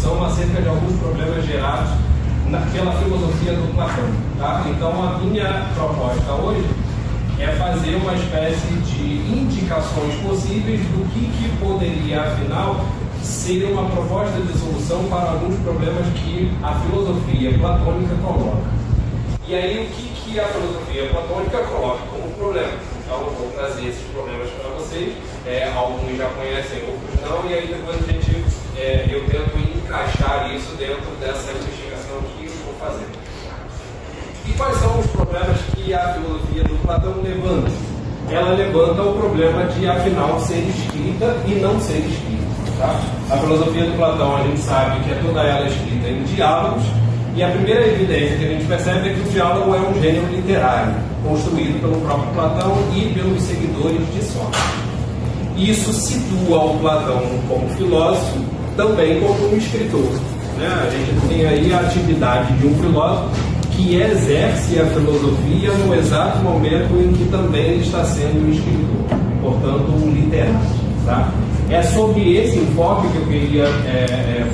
discussão acerca de alguns problemas gerados pela filosofia do Platão. Tá? Então, a minha proposta hoje é fazer uma espécie de indicações possíveis do que poderia, afinal, ser uma proposta de solução para alguns problemas que a filosofia platônica coloca. E aí, o que a filosofia platônica coloca como problema? Então, eu vou trazer esses problemas para vocês. Alguns já conhecem, outros não, e aí depois eu tento encaixar isso dentro dessa investigação que eu vou fazer. E quais são os problemas que a filosofia do Platão levanta? Ela levanta o problema de, afinal, ser escrita e não ser escrita. Tá? A filosofia do Platão, a gente sabe que é toda ela escrita em diálogos, e a primeira evidência que a gente percebe é que o diálogo é um gênero literário, construído pelo próprio Platão e pelos seguidores de Sócrates. Isso situa o Platão como filósofo, também como um escritor. Né? A gente tem aí a atividade de um filósofo que exerce a filosofia no exato momento em que também ele está sendo um escritor, portanto, um literário. Tá? É sobre esse enfoque que eu queria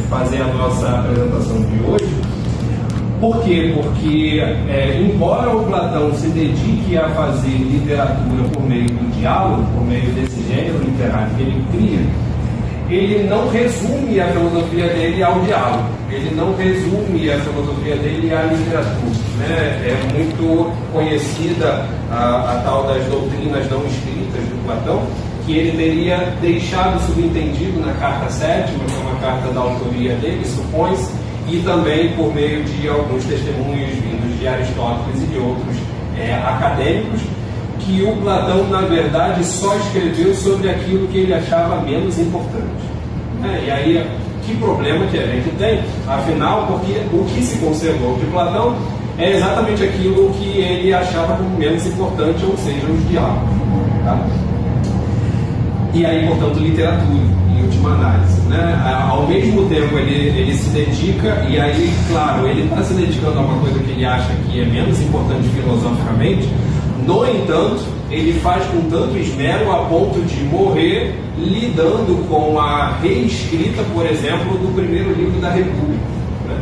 fazer a nossa apresentação de hoje. Por quê? Porque, embora o Platão se dedique a fazer literatura por meio do diálogo, por meio desse gênero literário que ele cria, ele não resume a filosofia dele ao diálogo, ele não resume a filosofia dele à literatura. Né? É muito conhecida a tal das doutrinas não escritas do Platão, que ele teria deixado subentendido na carta 7ª, que é uma carta da autoria dele, supõe-se, e também por meio de alguns testemunhos vindos de Aristóteles e de outros acadêmicos, que o Platão, na verdade, só escreveu sobre aquilo que ele achava menos importante. E aí, que problema que a gente tem? Afinal, porque o que se conservou de Platão é exatamente aquilo que ele achava como menos importante, ou seja, os diálogos. Tá? E aí, portanto, literatura, em última análise. Né? Ao mesmo tempo, ele se dedica, e aí, claro, ele está se dedicando a uma coisa que ele acha que é menos importante filosoficamente. No entanto, ele faz com tanto esmero a ponto de morrer lidando com a reescrita, por exemplo, do primeiro livro da República. Né?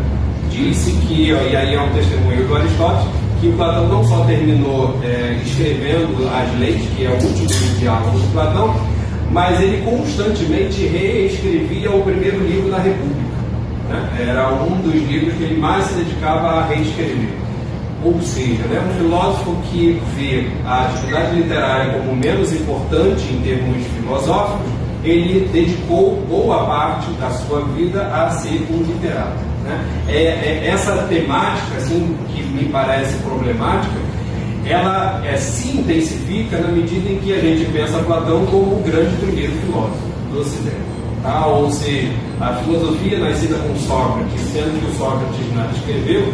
Disse que, e aí é um testemunho do Aristóteles, que o Platão não só terminou escrevendo as leis, que é o último diálogo do Platão, mas ele constantemente reescrevia o primeiro livro da República. Né? Era um dos livros que ele mais se dedicava a reescrever. Ou seja, né, um filósofo que vê a atividade literária como menos importante em termos filosóficos, ele dedicou boa parte da sua vida a ser um literato. Né? Essa temática, assim, que me parece problemática, ela se intensifica na medida em que a gente pensa Platão como o grande primeiro filósofo do Ocidente. Tá? Ou seja, a filosofia nascida com Sócrates, sendo que o Sócrates nada escreveu,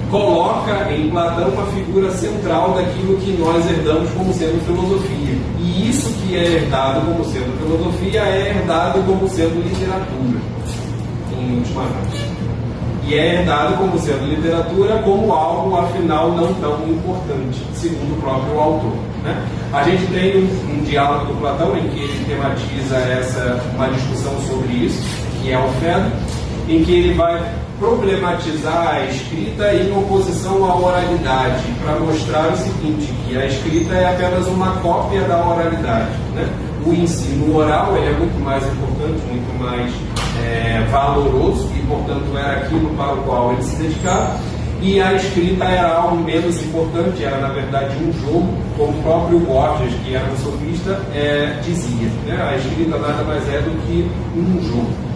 coloca em Platão uma figura central daquilo que nós herdamos como sendo filosofia. E isso que é herdado como sendo filosofia é herdado como sendo literatura, em última análise. E é herdado como sendo literatura como algo, afinal, não tão importante, segundo o próprio autor. Né? A gente tem um diálogo do Platão em que ele tematiza uma discussão sobre isso, que é o Fedro, em que ele vai problematizar a escrita em oposição à oralidade, para mostrar o seguinte, que a escrita é apenas uma cópia da oralidade. Né? O ensino oral ele é muito mais importante, muito mais valoroso, e portanto era aquilo para o qual ele se dedicava, e a escrita era algo menos importante, era na verdade um jogo, como o próprio Borges, que era um sofista, dizia. Né? A escrita nada mais é do que um jogo.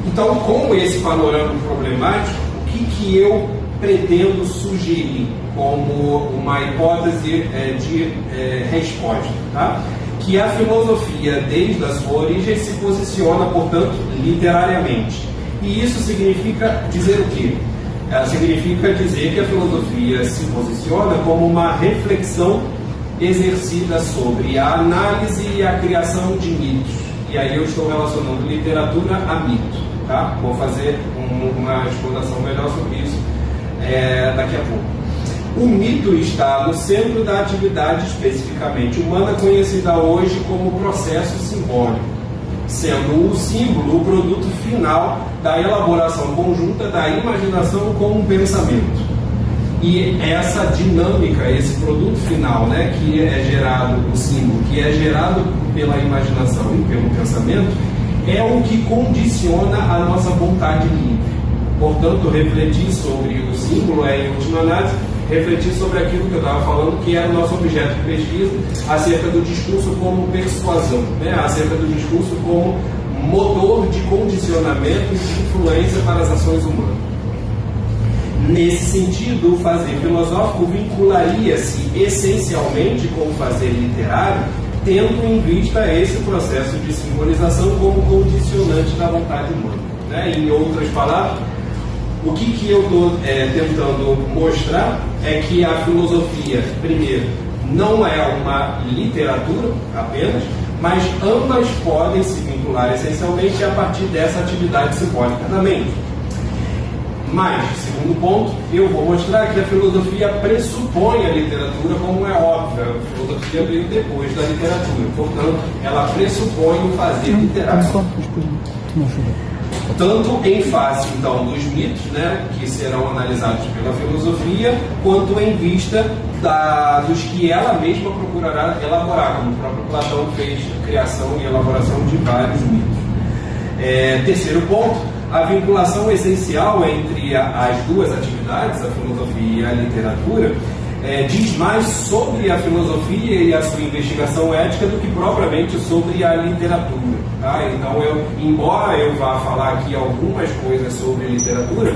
Então, com esse panorama problemático, o que eu pretendo sugerir como uma hipótese de resposta? Tá? Que a filosofia, desde a sua origem, se posiciona, portanto, literariamente. E isso significa dizer o quê? Significa dizer que a filosofia se posiciona como uma reflexão exercida sobre a análise e a criação de mitos. E aí eu estou relacionando literatura a mito. Tá? Vou fazer uma exploração melhor sobre isso daqui a pouco. O mito está no centro da atividade especificamente humana, conhecida hoje como processo simbólico. sendo o símbolo, o produto final da elaboração conjunta da imaginação com o pensamento. E essa dinâmica, esse produto final, né, que é gerado, o símbolo, que é gerado pela imaginação e pelo pensamento, é o que condiciona a nossa vontade livre. Portanto, refletir sobre o símbolo é, em última análise, refletir sobre aquilo que eu estava falando, que era o nosso objeto de pesquisa, acerca do discurso como persuasão, né? Acerca do discurso como motor de condicionamento e de influência para as ações humanas. Nesse sentido, o fazer filosófico vincularia-se essencialmente com o fazer literário, tendo em vista esse processo de simbolização como condicionante da vontade humana, né? Em outras palavras, o que eu estou tentando mostrar é que a filosofia, primeiro, não é uma literatura apenas, mas ambas podem se vincular essencialmente a partir dessa atividade simbólica da mente. Mas, segundo ponto, eu vou mostrar que a filosofia pressupõe a literatura, como é óbvio. A filosofia veio depois da literatura, portanto, ela pressupõe o fazer literário. Tanto em face, então, dos mitos, né, que serão analisados pela filosofia, quanto em vista dos que ela mesma procurará elaborar, como o próprio Platão fez a criação e elaboração de vários mitos. Terceiro ponto, a vinculação essencial entre as duas atividades, a filosofia e a literatura, diz mais sobre a filosofia e a sua investigação ética do que propriamente sobre a literatura. Tá? Então, embora eu vá falar aqui algumas coisas sobre literatura,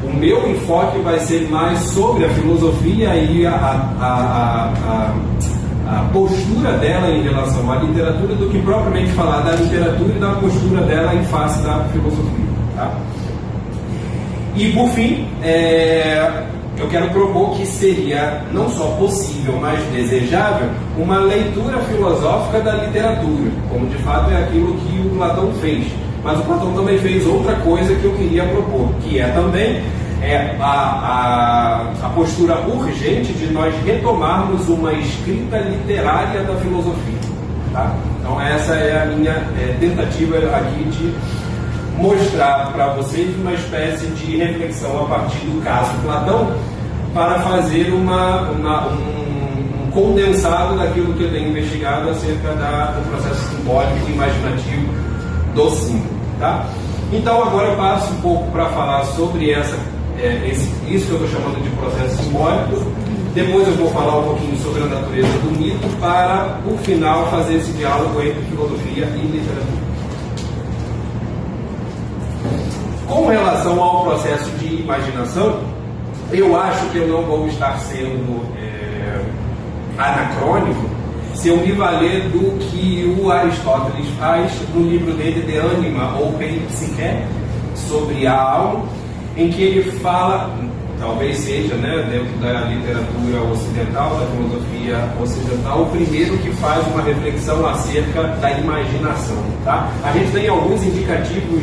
o meu enfoque vai ser mais sobre a filosofia e a postura dela em relação à literatura do que propriamente falar da literatura e da postura dela em face da filosofia. Tá? E, por fim, eu quero propor que seria não só possível, mas desejável, uma leitura filosófica da literatura, como de fato é aquilo que o Platão fez. Mas o Platão também fez outra coisa que eu queria propor, que é também a postura urgente de nós retomarmos uma escrita literária da filosofia. Tá? Então essa é a minha tentativa aqui de mostrar para vocês uma espécie de reflexão a partir do caso Platão, para fazer um condensado daquilo que eu tenho investigado acerca do processo simbólico e imaginativo do símbolo. Tá? Então agora eu passo um pouco para falar sobre isso que eu estou chamando de processo simbólico. Depois eu vou falar um pouquinho sobre a natureza do mito, para, no final, fazer esse diálogo entre filosofia e literatura. Com relação ao processo de imaginação, eu acho que eu não vou estar sendo anacrônico se eu me valer do que o Aristóteles faz no livro dele De Anima ou Peripsique, sobre a alma, em que ele fala, talvez seja, né, dentro da literatura ocidental, da filosofia ocidental, o primeiro que faz uma reflexão acerca da imaginação. Tá? A gente tem alguns indicativos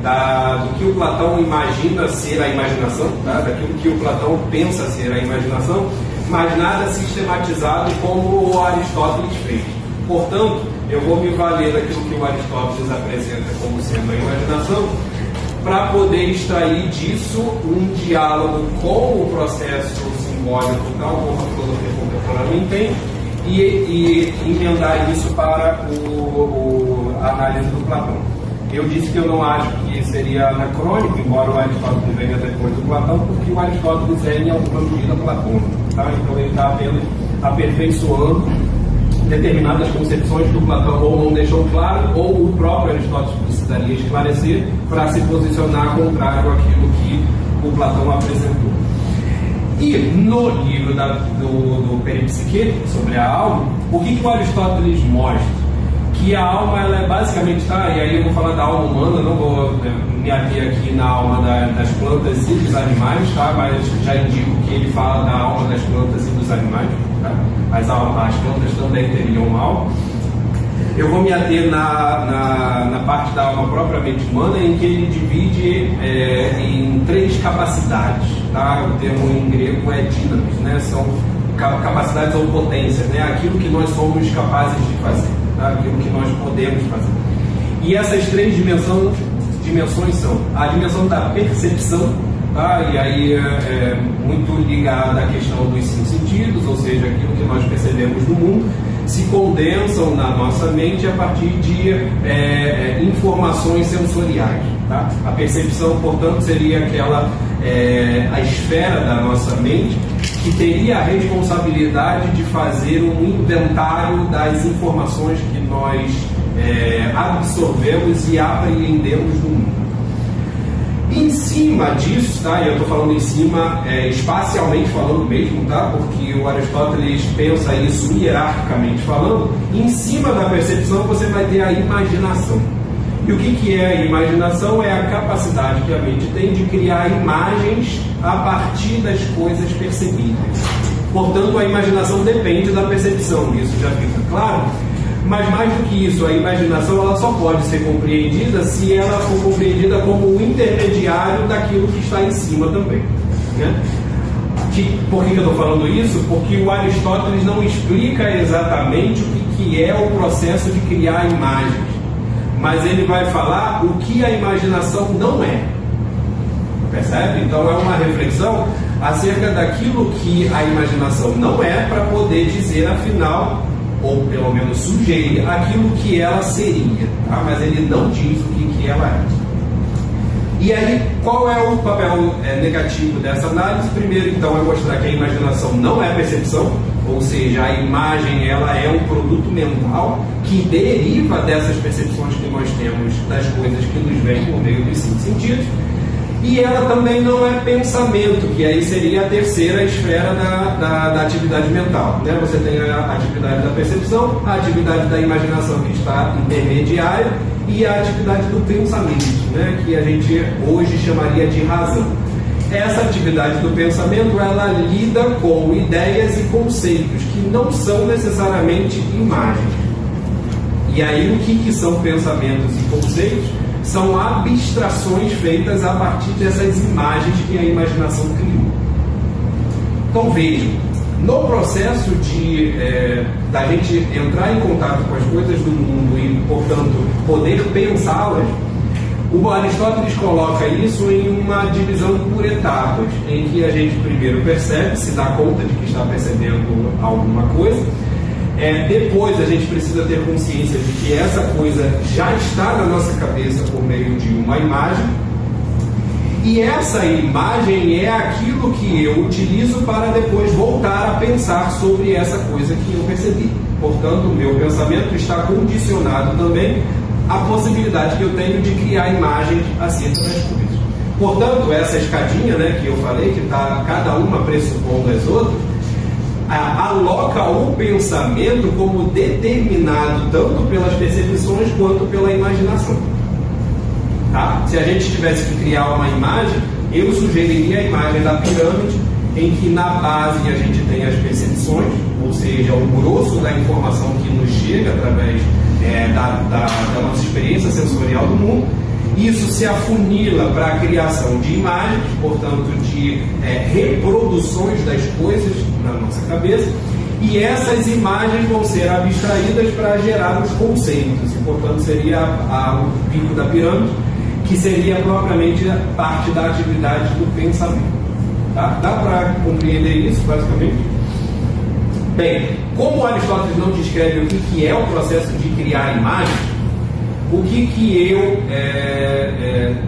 do que o Platão imagina ser a imaginação, tá? Daquilo que o Platão pensa ser a imaginação, mas nada sistematizado como o Aristóteles fez. Portanto, eu vou me valer daquilo que o Aristóteles apresenta como sendo a imaginação, para poder extrair disso um diálogo com o processo simbólico, tal como a filosofia contemporânea entende, e emendar isso para a análise do Platão. Eu disse que eu não acho que seria anacrônico, embora o Aristóteles venha depois do Platão, porque o Aristóteles é, em alguma medida, platônico. Tá? Então ele está apenas aperfeiçoando determinadas concepções que o Platão ou não deixou claro, ou o próprio Aristóteles precisaria esclarecer para se posicionar contrário àquilo que o Platão apresentou. E no livro do Peripsique, sobre a alma, o que o Aristóteles mostra? Que a alma, ela é basicamente, e aí eu vou falar da alma humana, não vou me ater aqui na alma das plantas e dos animais, mas já indico que ele fala da alma das plantas e dos animais. Tá? As plantas também teriam uma alma. Eu vou me ater na parte da alma propriamente humana, em que ele divide em 3 capacidades. Tá? O termo em grego é dínamos, né? São capacidades ou potências, né? Aquilo que nós somos capazes de fazer. Aquilo que nós podemos fazer. E essas três dimensões são a dimensão da percepção, tá? E aí é muito ligada à questão dos 5 sentidos, ou seja, aquilo que nós percebemos no mundo se condensam na nossa mente a partir de informações sensoriais, tá? A percepção, portanto, seria aquela a esfera da nossa mente que teria a responsabilidade de fazer um inventário das informações que nós absorvemos e apreendemos no mundo. Em cima disso, tá? Eu estou falando em cima, espacialmente falando mesmo, tá? Porque o Aristóteles pensa isso hierarquicamente falando. Em cima da percepção você vai ter a imaginação. E o que é a imaginação? É a capacidade que a mente tem de criar imagens a partir das coisas percebidas. Portanto, a imaginação depende da percepção, isso já fica claro. Mas mais do que isso, a imaginação ela só pode ser compreendida se ela for compreendida como o intermediário daquilo que está em cima também, né? Por que eu estou falando isso? Porque o Aristóteles não explica exatamente o que é o processo de criar imagens, mas ele vai falar o que a imaginação não é. Percebe? Então é uma reflexão acerca daquilo que a imaginação não é, para poder dizer afinal, ou pelo menos sugerir aquilo que ela seria, tá? Mas ele não diz o que ela é. E aí, qual é o papel negativo dessa análise? Primeiro, então, é mostrar que a imaginação não é percepção, ou seja, a imagem ela é um produto mental que deriva dessas percepções que nós temos das coisas que nos vêm por meio dos 5 sentidos. E ela também não é pensamento, que aí seria a terceira esfera da atividade mental, né? Você tem a atividade da percepção, a atividade da imaginação, que está intermediária, e a atividade do pensamento, né? Que a gente hoje chamaria de razão. Essa atividade do pensamento, ela lida com ideias e conceitos que não são necessariamente imagens. E aí o que são pensamentos e conceitos? São abstrações feitas a partir dessas imagens que a imaginação criou. Então vejam, no processo da gente entrar em contato com as coisas do mundo e, portanto, poder pensá-las, o Aristóteles coloca isso em uma divisão por etapas, em que a gente primeiro percebe, se dá conta de que está percebendo alguma coisa. Depois a gente precisa ter consciência de que essa coisa já está na nossa cabeça por meio de uma imagem, e essa imagem é aquilo que eu utilizo para depois voltar a pensar sobre essa coisa que eu percebi. Portanto, o meu pensamento está condicionado também à possibilidade que eu tenho de criar imagens acerca das coisas. Portanto, essa escadinha, né, que eu falei, que está cada uma pressupondo as outras, aloca o pensamento como determinado tanto pelas percepções quanto pela imaginação. Tá? Se a gente tivesse que criar uma imagem, eu sugeriria a imagem da pirâmide, em que na base a gente tem as percepções, ou seja, o grosso da informação que nos chega através da nossa experiência sensorial do mundo. Isso se afunila para a criação de imagens, portanto, de reproduções das coisas na nossa cabeça, e essas imagens vão ser abstraídas para gerar os conceitos, e, portanto, seria o pico da pirâmide, que seria propriamente parte da atividade do pensamento. Tá? Dá para compreender isso, basicamente? Bem, como Aristóteles não descreve o que é o processo de criar imagens, o que eu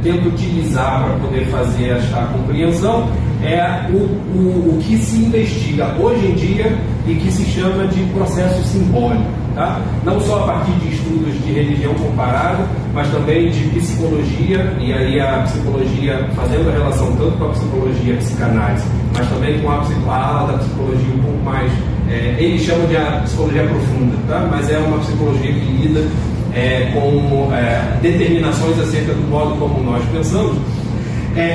tento utilizar para poder fazer esta compreensão é o que se investiga hoje em dia e que se chama de processo simbólico, tá? Não só a partir de estudos de religião comparada, mas também de psicologia, e aí a psicologia fazendo a relação tanto com a psicologia psicanálise, mas também com a ala da psicologia um pouco mais, eles chamam de a psicologia profunda, tá? Mas é uma psicologia que lida com determinações acerca do modo como nós pensamos.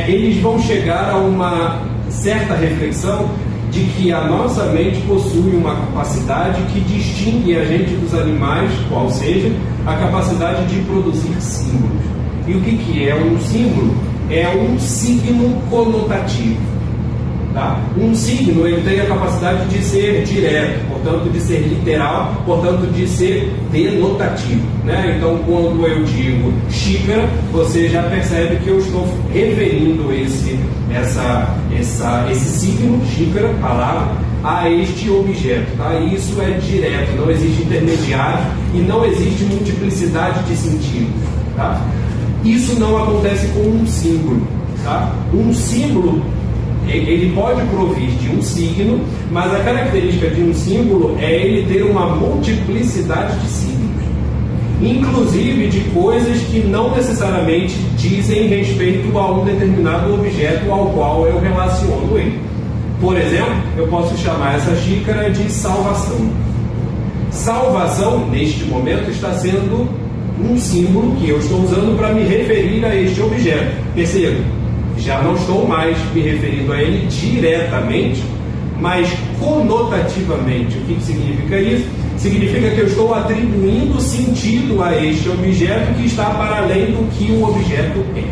Eles vão chegar a uma certa reflexão de que a nossa mente possui uma capacidade que distingue a gente dos animais, qual seja a capacidade de produzir símbolos. E o que é um símbolo? É um signo conotativo. Tá? Um signo ele tem a capacidade de ser direto, portanto portanto de ser literal, portanto de ser denotativo, né? Então, quando eu digo xícara, você já percebe que eu estou referindo esse signo, xícara, palavra, a este objeto, tá? Isso é direto, não existe intermediário e não existe multiplicidade de sentidos, tá? Isso não acontece com um símbolo, tá? Um símbolo, ele pode provir de um signo, mas a característica de um símbolo é ele ter uma multiplicidade de signos, inclusive de coisas que não necessariamente dizem respeito a um determinado objeto ao qual eu relaciono ele. Por exemplo, eu posso chamar essa xícara de salvação. Salvação, neste momento, está sendo um símbolo que eu estou usando para me referir a este objeto. Perceba, já não estou mais me referindo a ele diretamente, mas conotativamente. O que significa isso? Significa que eu estou atribuindo sentido a este objeto que está para além do que o objeto é.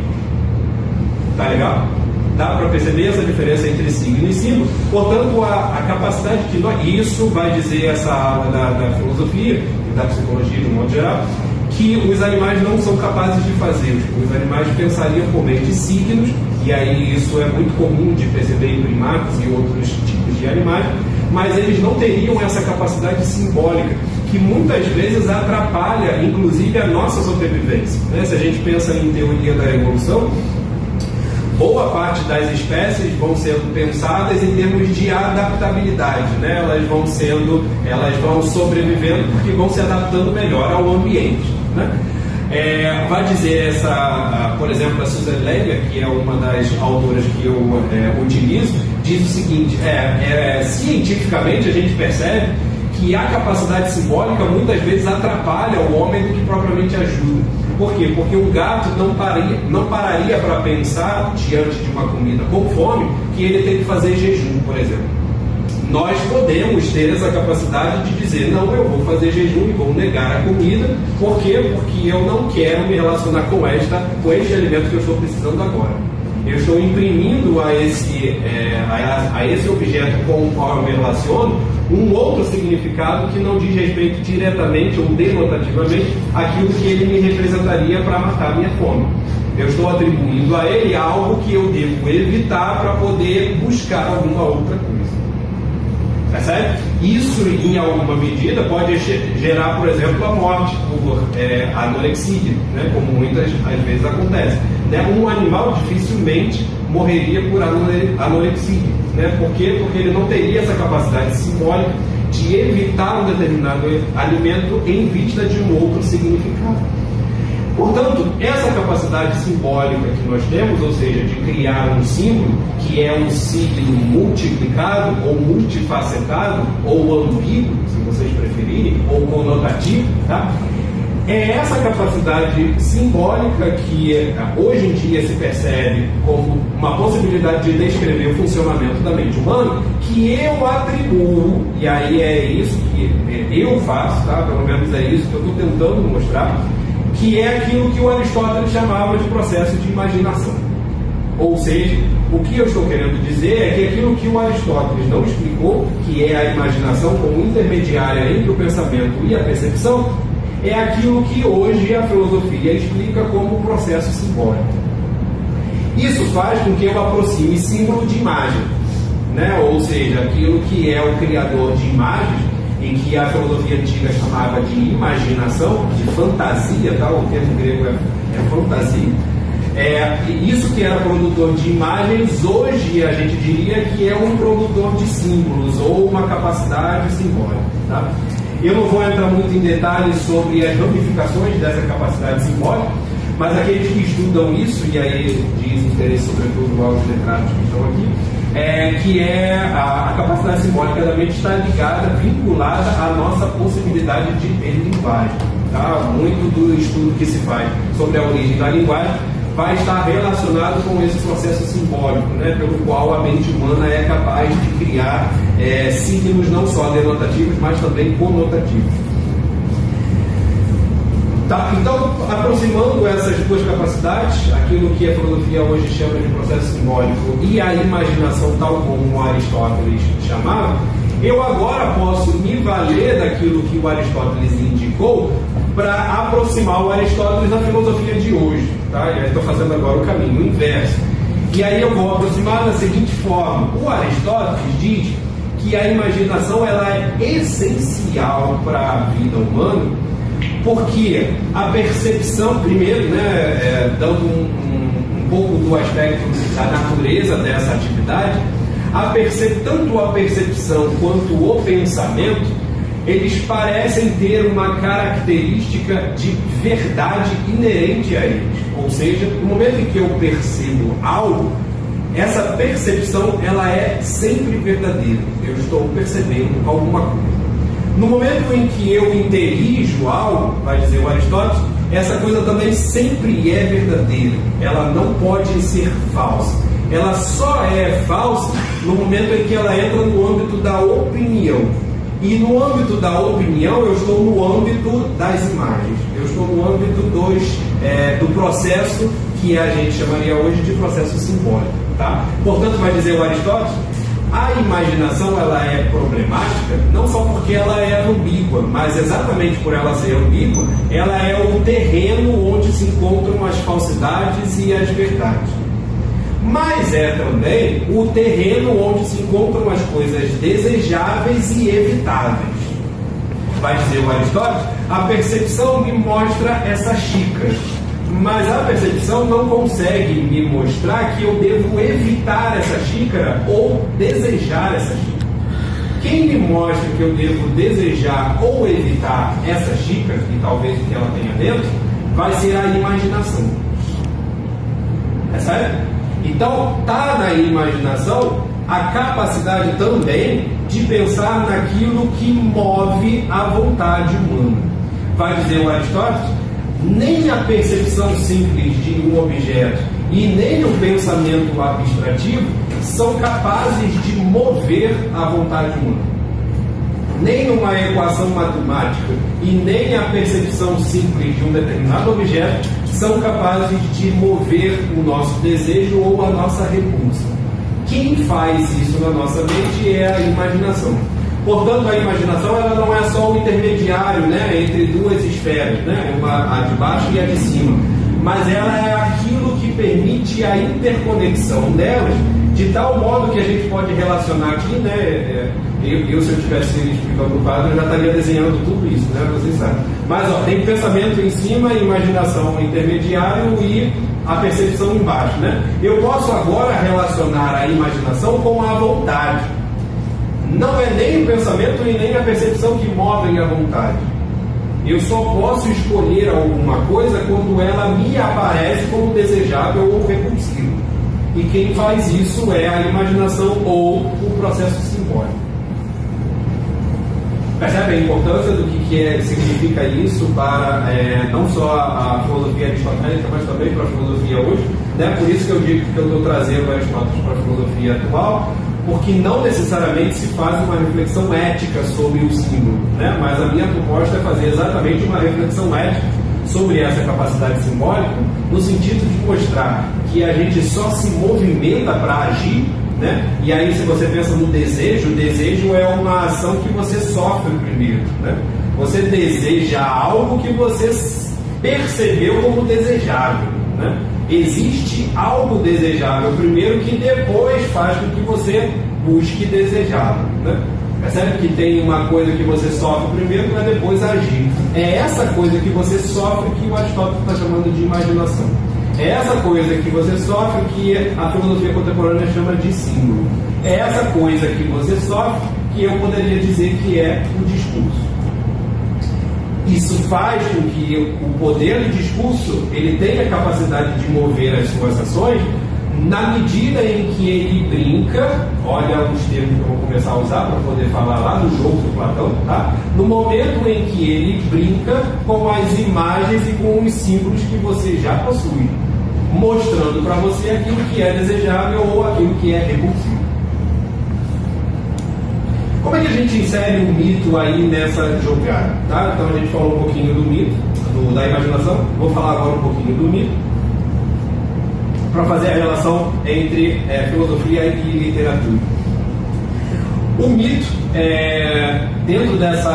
Tá legal? Dá para perceber essa diferença entre signo e símbolo? Portanto, a capacidade que nós... Isso vai dizer essa aula da filosofia e da psicologia de um modo geral, que os animais não são capazes de fazer. Os animais pensariam por meio de signos, e aí isso é muito comum de perceber em primatas e outros tipos de animais, mas eles não teriam essa capacidade simbólica, que muitas vezes atrapalha, inclusive, a nossa sobrevivência, né? Se a gente pensa em teoria da evolução, boa parte das espécies vão sendo pensadas em termos de adaptabilidade, né? Elas vão sobrevivendo porque vão se adaptando melhor ao ambiente, né? Vai dizer por exemplo, a Susan Leger, que é uma das autoras que eu utilizo, diz o seguinte: cientificamente a gente percebe que a capacidade simbólica muitas vezes atrapalha o homem do que propriamente ajuda. Por quê? Porque o gato não pararia para pensar, diante de uma comida com fome, que ele tem que fazer jejum, por exemplo. Nós podemos ter essa capacidade de dizer: não, eu vou fazer jejum e vou negar a comida. Por quê? Porque eu não quero me relacionar com este alimento que eu estou precisando agora. Eu estou imprimindo a esse objeto com o qual eu me relaciono um outro significado que não diz respeito diretamente ou denotativamente àquilo que ele me representaria para matar a minha fome. Eu estou atribuindo a ele algo que eu devo evitar para poder buscar alguma outra coisa. Percebe? Isso, em alguma medida, pode gerar, por exemplo, a morte por anorexia, né? Como muitas às vezes acontece. Né? Um animal dificilmente morreria por anorexia. Né? Por quê? Porque ele não teria essa capacidade simbólica de evitar um determinado alimento em vista de um outro significado. Portanto, essa capacidade simbólica que nós temos, ou seja, de criar um símbolo, que é um signo multiplicado, ou multifacetado, ou ambíguo, se vocês preferirem, ou conotativo, tá? É essa capacidade simbólica que hoje em dia se percebe como uma possibilidade de descrever o funcionamento da mente humana, que eu atribuo, e aí é isso que eu faço, tá? Pelo menos é isso que eu estou tentando mostrar, que é aquilo que o Aristóteles chamava de processo de imaginação. Ou seja, o que eu estou querendo dizer é que aquilo que o Aristóteles não explicou, que é a imaginação como intermediária entre o pensamento e a percepção, é aquilo que hoje a filosofia explica como processo simbólico. Isso faz com que eu aproxime símbolo de imagem, né? Ou seja, aquilo que é o criador de imagens, em que a filosofia antiga chamava de imaginação, de fantasia, tá? O termo grego é fantasia. Isso que era produtor de imagens, hoje a gente diria que é um produtor de símbolos, ou uma capacidade simbólica, tá? Eu não vou entrar muito em detalhes sobre as ramificações dessa capacidade simbólica, mas aqueles que estudam isso, e aí diz interesse sobretudo aos letrados que estão aqui, que a capacidade simbólica da mente está ligada, vinculada à nossa possibilidade de ter linguagem. Tá? Muito do estudo que se faz sobre a origem da linguagem vai estar relacionado com esse processo simbólico, né, pelo qual a mente humana é capaz de criar signos não só denotativos, mas também conotativos. Tá, então, aproximando essas duas capacidades, aquilo que a filosofia hoje chama de processo simbólico e a imaginação tal como Aristóteles chamava, eu agora posso me valer daquilo que o Aristóteles indicou para aproximar o Aristóteles da filosofia de hoje. Tá? Eu estou fazendo agora o caminho inverso. E aí eu vou aproximar da seguinte forma. O Aristóteles diz que a imaginação ela é essencial para a vida humana, porque a percepção, primeiro, né, dando um pouco do aspecto da natureza dessa atividade, tanto a percepção quanto o pensamento, eles parecem ter uma característica de verdade inerente a eles. Ou seja, no momento em que eu percebo algo, essa percepção ela é sempre verdadeira. Eu estou percebendo alguma coisa. No momento em que eu interijo algo, vai dizer o Aristóteles, essa coisa também sempre é verdadeira. Ela não pode ser falsa. Ela só é falsa no momento em que ela entra no âmbito da opinião. E no âmbito da opinião, eu estou no âmbito das imagens. Eu estou no âmbito do processo que a gente chamaria hoje de processo simbólico. Tá? Portanto, vai dizer o Aristóteles, a imaginação ela é problemática não só porque ela é ambígua, mas exatamente por ela ser ambígua, ela é o terreno onde se encontram as falsidades e as verdades. Mas é também o terreno onde se encontram as coisas desejáveis e evitáveis. Vai dizer o Aristóteles, a percepção me mostra essa xícara, mas a percepção não consegue me mostrar que eu devo evitar essa xícara ou desejar essa xícara. Quem me mostra que eu devo desejar ou evitar essa xícara, e talvez o que ela tenha dentro, vai ser a imaginação. É sério? Então, está na imaginação a capacidade também de pensar naquilo que move a vontade humana. Vai dizer o Aristóteles, nem a percepção simples de um objeto e nem o pensamento abstrativo são capazes de mover a vontade humana. Nem uma equação matemática e nem a percepção simples de um determinado objeto são capazes de mover o nosso desejo ou a nossa repulsa. Quem faz isso na nossa mente é a imaginação. Portanto, a imaginação ela não é só o intermediário, né, entre duas esferas, né, a de baixo e a de cima, mas ela é aquilo que permite a interconexão delas, de tal modo que a gente pode relacionar aqui, né, se eu estivesse explicando o quadro, eu já estaria desenhando tudo isso, né, vocês sabem. Mas ó, tem pensamento em cima, imaginação intermediário e a percepção embaixo, né? Eu posso agora relacionar a imaginação com a vontade. Não é nem o pensamento e nem a percepção que movem a vontade. Eu só posso escolher alguma coisa quando ela me aparece como desejável ou repulsivo. E quem faz isso é a imaginação ou o processo simbólico. Percebe a importância do que significa isso para não só a filosofia aristotélica, mas também para a filosofia hoje, né? Por isso que eu digo que eu estou trazendo Aristóteles para a filosofia atual, porque não necessariamente se faz uma reflexão ética sobre o símbolo, né? Mas a minha proposta é fazer exatamente uma reflexão ética sobre essa capacidade simbólica, no sentido de mostrar que a gente só se movimenta para agir, né? E aí, se você pensa no desejo, o desejo é uma ação que você sofre primeiro, né? Você deseja algo que você percebeu como desejável, né? Existe algo desejável primeiro que depois faz com que você busque desejá-lo, né? Percebe que tem uma coisa que você sofre primeiro para depois agir. É essa coisa que você sofre que o Aristóteles está chamando de imaginação. É essa coisa que você sofre que a filosofia contemporânea chama de símbolo. É essa coisa que você sofre que eu poderia dizer que é o discurso. Isso faz com que o poder do discurso ele tenha a capacidade de mover as suas ações na medida em que ele brinca, olha os termos que eu vou começar a usar para poder falar lá no jogo do Platão, tá? No momento em que ele brinca com as imagens e com os símbolos que você já possui, mostrando para você aquilo que é desejável ou aquilo que é repulsivo. Como é que a gente insere o mito aí nessa jogada? Tá? Então a gente falou um pouquinho do mito, da imaginação, vou falar agora um pouquinho do mito, para fazer a relação entre filosofia e literatura. O mito, dentro dessa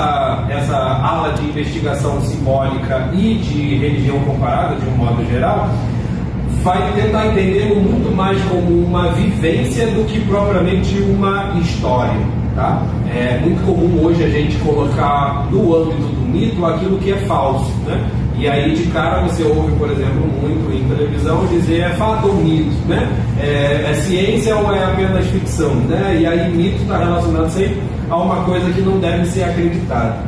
ala de investigação simbólica e de religião comparada, de um modo geral, vai tentar entender o muito mais como uma vivência do que propriamente uma história. Tá? É muito comum hoje a gente colocar no âmbito do mito aquilo que é falso, né? E aí de cara você ouve, por exemplo, muito em televisão dizer é fato ou mito, né? É ciência ou é apenas ficção, né? E aí mito está relacionado sempre a uma coisa que não deve ser acreditada.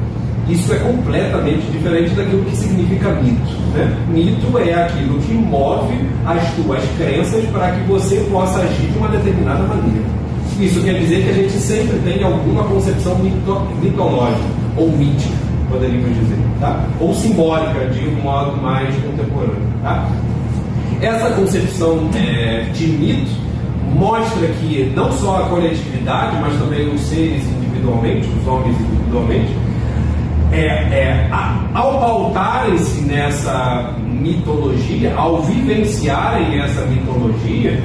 Isso é completamente diferente daquilo que significa mito, né? Mito é aquilo que move as tuas crenças para que você possa agir de uma determinada maneira. Isso quer dizer que a gente sempre tem alguma concepção mitológica ou mítica, poderíamos dizer, tá? Ou simbólica, de um modo mais contemporâneo. Tá? Essa concepção de mito mostra que não só a coletividade, mas também os seres individualmente, os homens individualmente, ao pautarem-se nessa mitologia, ao vivenciarem essa mitologia,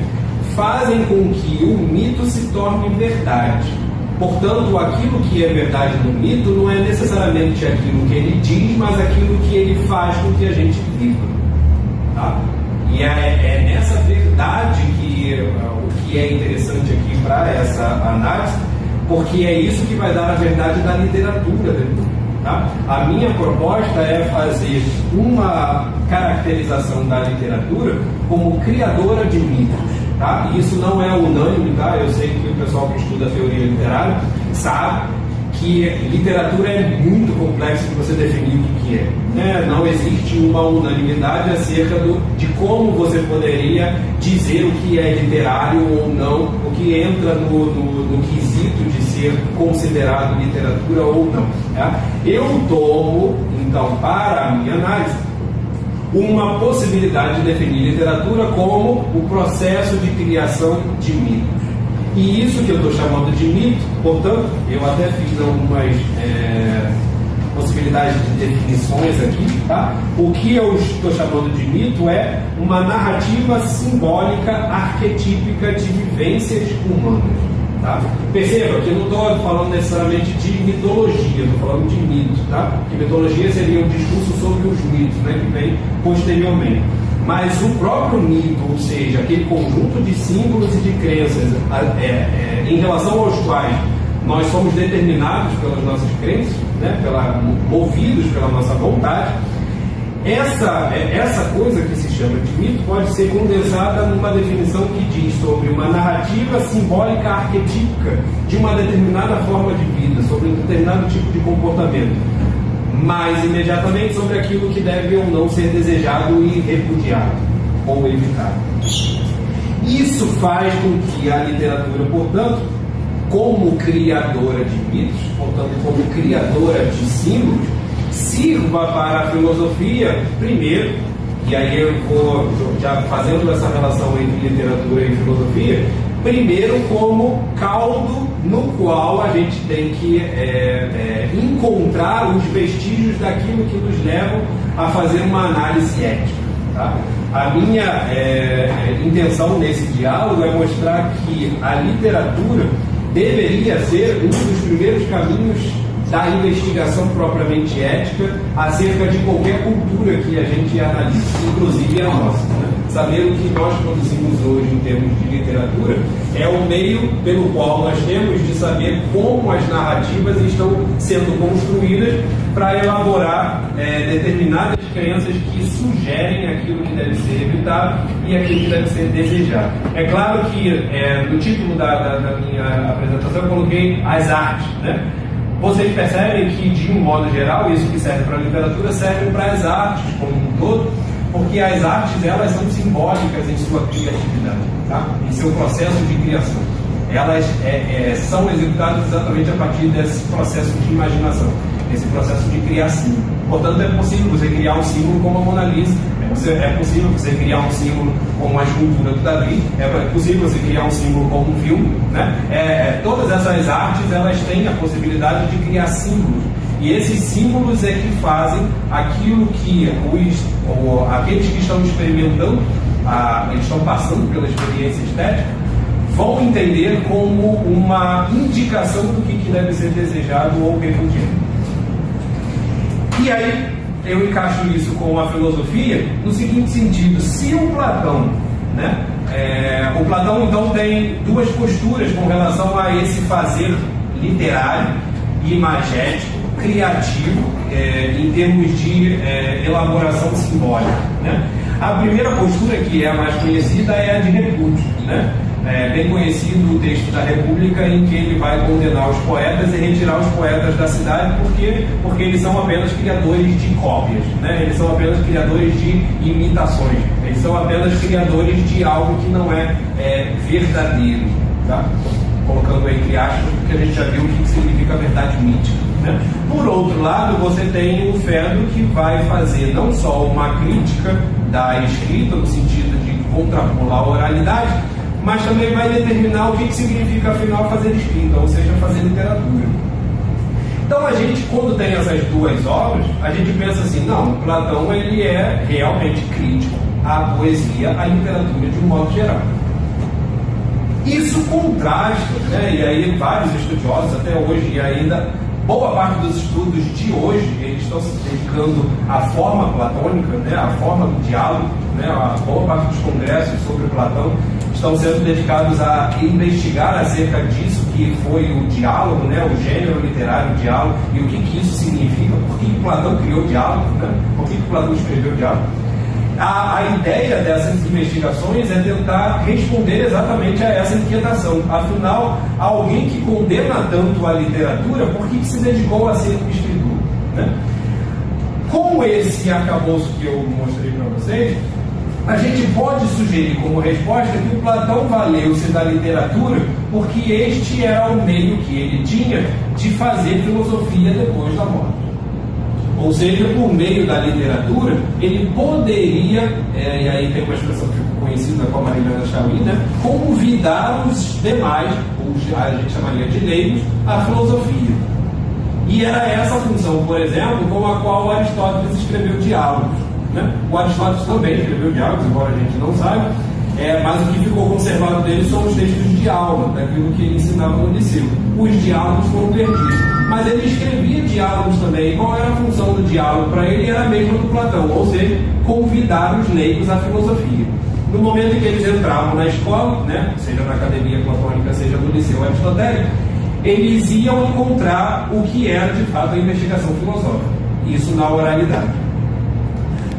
fazem com que o mito se torne verdade. Portanto, aquilo que é verdade no mito não é necessariamente aquilo que ele diz, mas aquilo que ele faz com que a gente viva. Tá? E é nessa verdade o que é interessante aqui para essa análise, porque é isso que vai dar a verdade da literatura depois. Tá? A minha proposta é fazer uma caracterização da literatura como criadora de mitos. Tá? E isso não é unânime, tá? Eu sei que o pessoal que estuda teoria literária sabe que literatura é muito complexo de você definir o que é. Né? Não existe uma unanimidade acerca de como você poderia dizer o que é literário ou não, o que entra no quesito de ser considerado literatura ou não. Tá? Eu tomo, então, para a minha análise, uma possibilidade de definir literatura como o processo de criação de mitos. E isso que eu estou chamando de mito, portanto, eu até fiz algumas possibilidades de definições aqui, tá? O que eu estou chamando de mito é uma narrativa simbólica arquetípica de vivências humanas. Tá? Perceba que eu não estou falando necessariamente de mitologia, estou falando de mito, tá? Porque mitologia seria um discurso sobre os mitos, né, que vem posteriormente. Mas o próprio mito, ou seja, aquele conjunto de símbolos e de crenças em relação aos quais nós somos determinados pelas nossas crenças, né, movidos pela nossa vontade, essa coisa que se chama de mito pode ser condensada numa definição que diz sobre uma narrativa simbólica arquetípica de uma determinada forma de vida, sobre um determinado tipo de comportamento, mas imediatamente sobre aquilo que deve ou não ser desejado e repudiado ou evitado. Isso faz com que a literatura, portanto, como criadora de mitos, portanto, como criadora de símbolos, sirva para a filosofia, primeiro, e aí eu vou já fazendo essa relação entre literatura e filosofia, primeiro como caldo no qual a gente tem que encontrar os vestígios daquilo que nos levam a fazer uma análise ética. Tá? A minha intenção nesse diálogo é mostrar que a literatura deveria ser um dos primeiros caminhos da investigação propriamente ética acerca de qualquer cultura que a gente analise, inclusive a nossa. Né? Saber o que nós produzimos hoje em termos de literatura é o meio pelo qual nós temos de saber como as narrativas estão sendo construídas para elaborar determinadas crenças que sugerem aquilo que deve ser evitado e aquilo que deve ser desejado. É claro que no título da minha apresentação eu coloquei as artes, né? Vocês percebem que, de um modo geral, isso que serve para a literatura serve para as artes como um todo, porque as artes elas são simbólicas em sua criatividade, tá? Em seu processo de criação. Elas são executadas exatamente a partir desse processo de imaginação, desse processo de criação. Portanto, é possível você criar um símbolo como a Mona Lisa, é possível você criar um símbolo como a escultura do Davi, é possível você criar um símbolo como um filme, né? Todas essas artes elas têm a possibilidade de criar símbolos, e esses símbolos é que fazem aquilo que aqueles que estão experimentando, eles estão passando pela experiência estética, vão entender como uma indicação do que deve ser desejado ou repudiado. E aí eu encaixo isso com a filosofia no seguinte sentido: se o Platão, né, o Platão então tem duas posturas com relação a esse fazer literário, imagético, criativo, em termos de elaboração simbólica, né? A primeira postura, que é a mais conhecida, é a de repúdio, né? Bem conhecido o texto da República, em que ele vai condenar os poetas e retirar os poetas da cidade porque eles são apenas criadores de cópias, né? Eles são apenas criadores de imitações, eles são apenas criadores de algo que não é verdadeiro, tá? Colocando entre aspas, porque a gente já viu o que significa verdade mítica, né? Por outro lado, você tem o Fedro, que vai fazer não só uma crítica da escrita, no sentido de contrapor a oralidade, mas também vai determinar o que significa, afinal, fazer escrita, ou seja, fazer literatura. Então, a gente, quando tem essas duas obras, a gente pensa assim: não, Platão ele é realmente crítico à poesia, à literatura de um modo geral. Isso contrasta, né? E aí vários estudiosos até hoje, e ainda boa parte dos estudos de hoje, eles estão se dedicando à forma platônica, né? À forma do diálogo, né? A boa parte dos congressos sobre Platão estão sendo dedicados a investigar acerca disso, que foi o diálogo, né? O gênero literário, o diálogo, e o que isso significa, por que Platão criou o diálogo, né? Por que Platão escreveu o diálogo. A ideia dessas investigações é tentar responder exatamente a essa inquietação. Afinal, alguém que condena tanto a literatura, por que se dedicou a ser um escritor, né? Com esse arcabouço que eu mostrei para vocês, a gente pode sugerir como resposta que o Platão valeu-se da literatura porque este era o meio que ele tinha de fazer filosofia depois da morte. Ou seja, por meio da literatura, ele poderia, e aí tem uma expressão que ficou conhecida como a Marilena Chauí, né, convidar os demais, a gente chamaria de leigos, à filosofia. E era essa a função, por exemplo, com a qual Aristóteles escreveu Diálogos, né? O Aristóteles também escreveu Diálogos, embora a gente não saiba, mas o que ficou conservado dele são os textos de aula, daquilo que ele ensinava no liceu. Os diálogos foram perdidos. Mas ele escrevia diálogos também. E qual era a função do diálogo para ele? Era a mesma do Platão, ou seja, convidar os leigos à filosofia. No momento em que eles entravam na escola, né, seja na academia platônica, seja no liceu aristotélico, eles iam encontrar o que era de fato a investigação filosófica. Isso na oralidade.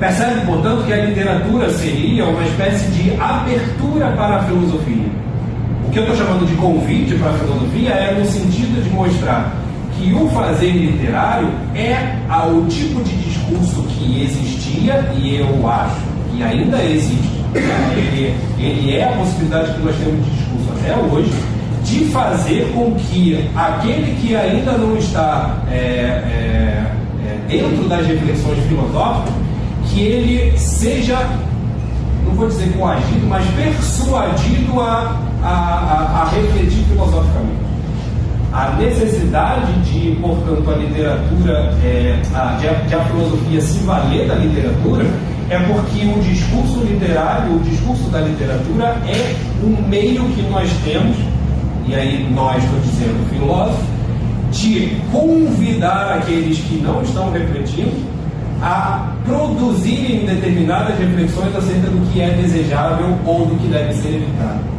Percebe, portanto, que a literatura seria uma espécie de abertura para a filosofia. O que eu estou chamando de convite para a filosofia é no sentido de mostrar que o fazer literário é o tipo de discurso que existia, e eu acho que ainda existe. Ele é a possibilidade que nós temos de discurso até hoje, de fazer com que aquele que ainda não está dentro das reflexões filosóficas, que ele seja, não vou dizer coagido, mas persuadido a refletir filosoficamente. A necessidade de, portanto, a literatura, de a filosofia se valer da literatura, é porque o discurso literário, o discurso da literatura é um meio que nós temos, e aí nós, estou dizendo filósofo, de convidar aqueles que não estão refletindo a produzirem determinadas reflexões acerca do que é desejável ou do que deve ser evitado.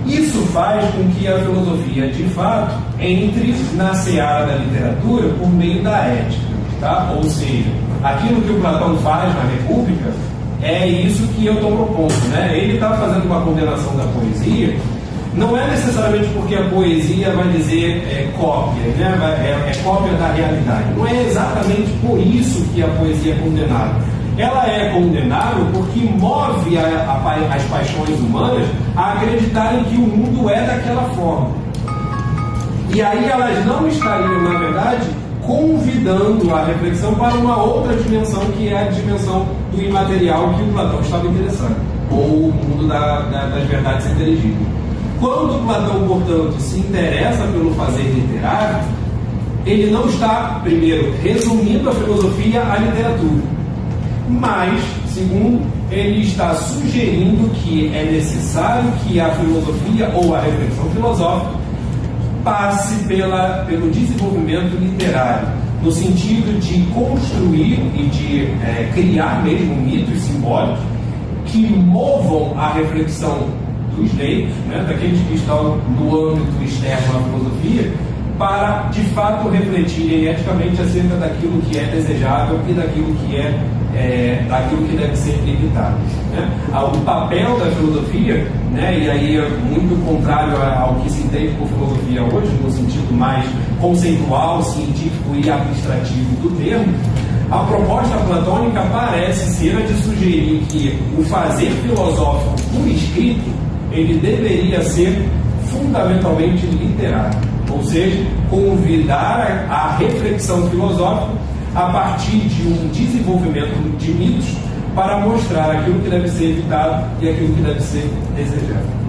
Isso faz com que a filosofia, de fato, entre na seara da literatura por meio da ética, tá? Ou seja, aquilo que o Platão faz na República é isso que eu estou propondo, né? Ele está fazendo uma condenação da poesia, não é necessariamente porque a poesia vai dizer cópia, né? É cópia da realidade. Não é exatamente por isso que a poesia é condenada. Ela é condenável porque move as paixões humanas a acreditarem que o mundo é daquela forma. E aí elas não estariam, na verdade, convidando a reflexão para uma outra dimensão, que é a dimensão do imaterial que o Platão estava interessado, ou o mundo das verdades inteligíveis. Quando Platão, portanto, se interessa pelo fazer literário, ele não está, primeiro, resumindo a filosofia à literatura, mas, segundo, ele está sugerindo que é necessário que a filosofia ou a reflexão filosófica passe pelo desenvolvimento literário, no sentido de construir e de criar mesmo mitos simbólicos que movam a reflexão dos leigos, né, daqueles que estão no âmbito externo à filosofia, para de fato refletirem eticamente acerca daquilo que é desejável e daquilo que deve ser evitado, né? O papel da filosofia, né, e aí é muito contrário ao que se entende por filosofia hoje, no sentido mais conceitual, científico e administrativo do termo, a proposta platônica parece ser a de sugerir que o fazer filosófico por escrito ele deveria ser fundamentalmente literário, ou seja, convidar a reflexão filosófica a partir de um desenvolvimento de mitos para mostrar aquilo que deve ser evitado e aquilo que deve ser desejado.